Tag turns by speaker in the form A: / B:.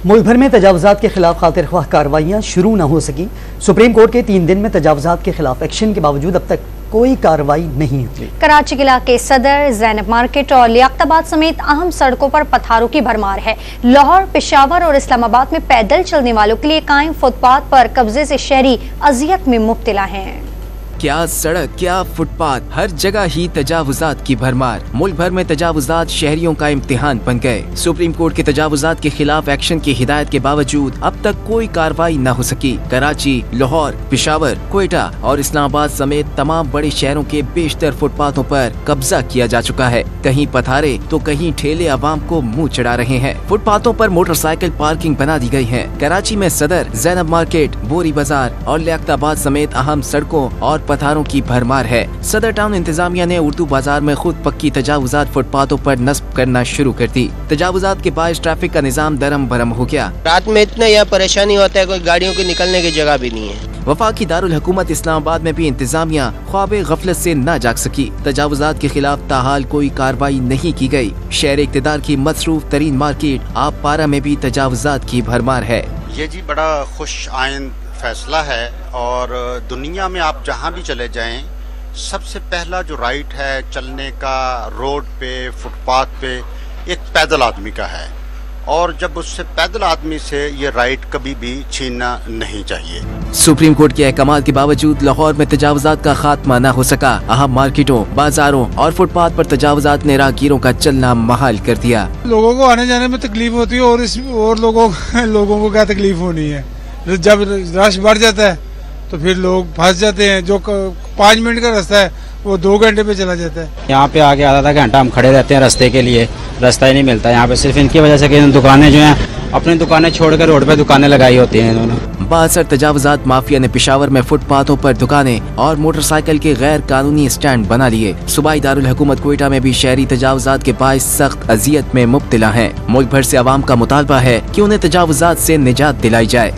A: मुल्क भर में तजावुज़ात के खिलाफ खातिर ख्वाह कार्रवाइयाँ शुरू न हो सकी। सुप्रीम कोर्ट के 3 दिन में तजावुज़ात के खिलाफ एक्शन के बावजूद अब तक कोई कार्रवाई नहीं हुई।
B: कराची के इलाके सदर, ज़ैनब मार्केट और लियाकताबाद समेत अहम सड़कों पर पत्थरों की भरमार है। लाहौर, पेशावर और इस्लामाबाद में पैदल चलने वालों के लिए कायम फुटपाथ पर कब्जे से शहरी अजियत में मुब्तला हैं।
C: क्या सड़क, क्या फुटपाथ, हर जगह ही तजावुज़ात की भरमार। मुल्क भर में तजावुज़ात शहरियों का इम्तिहान बन गए। सुप्रीम कोर्ट के तजावुज़ात के खिलाफ एक्शन की हिदायत के बावजूद अब तक कोई कार्रवाई न हो सकी। कराची, लाहौर, पेशावर, क्वेटा और इस्लामाबाद समेत तमाम बड़े शहरों के बेशतर फुटपाथों पर कब्जा किया जा चुका है। कहीं पथारे तो कहीं ठेले अवाम को मुँह चढ़ा रहे हैं। फुटपाथों पर मोटरसाइकिल पार्किंग बना दी गई है। कराची में सदर, ज़ैनब मार्केट, बोरी बाजार और लियाकताबाद समेत अहम सड़कों और पथारों की भरमार है। सदर टाउन इंतजामिया ने उर्दू बाजार में खुद पक्की तजावुज़ात फुटपाथों पर नस्ब करना शुरू कर दी। तजावुज़ात के बायस ट्रैफिक का निजाम दरम भरम हो गया।
D: रात में इतना यह परेशानी होता है, कोई गाड़ियों के निकलने की जगह भी नहीं है।
C: वफाकी दारुल हुकूमत इस्लामाबाद में भी इंतजामिया ख्वाबे गफलत से न जाग सकी। तजावुज़ात के खिलाफ ताहाल कोई कार्रवाई नहीं की गई। शहर इक़्तिदार की मसरूफ तरीन मार्केट आप पारा में भी तजावुज़ात की भरमार है।
E: ये जी बड़ा खुश आइंद फैसला है और दुनिया में आप जहाँ भी चले जाएं, सबसे पहला जो राइट है चलने का रोड पे, फुटपाथ पे, एक पैदल आदमी का है और जब उससे पैदल आदमी से ये राइट कभी भी छीनना नहीं चाहिए।
C: सुप्रीम कोर्ट के अहकामात के बावजूद लाहौर में तजावुज़ात का खात्मा न हो सका। अहम मार्केटों, बाजारों और फुटपाथ पर तजावुज़ात ने राहगीरों का चलना महाल कर दिया।
F: लोगों को आने जाने में तकलीफ होती है और लोगों को क्या तकलीफ होनी है। जब रश बढ़ जाता है तो फिर लोग फंस जाते हैं। जो 5 मिनट का रास्ता है वो 2 घंटे पे चला जाता है।
G: यहाँ पे आके आधा घंटा हम खड़े रहते हैं रास्ते के लिए, रास्ता ही नहीं मिलता यहाँ पे। सिर्फ इनकी वजह से कि दुकानें जो हैं अपनी दुकानें छोड़कर रोड पे दुकानें लगाई होती हैं इन्होंने।
C: बासर तजावुज़ात माफिया ने पेशावर में फुटपाथों पर दुकानें और मोटरसाइकिल के गैर कानूनी स्टैंड बना लिए। सूबाई दारुल हुकूमत क्वेटा में भी शहरी तजावुज़ात के बायस सख्त अजियत में मुब्तला हैं। मुल्क भर से अवाम का मुतालबा है कि उन्हें तजावुज़ात से निजात दिलाई जाए।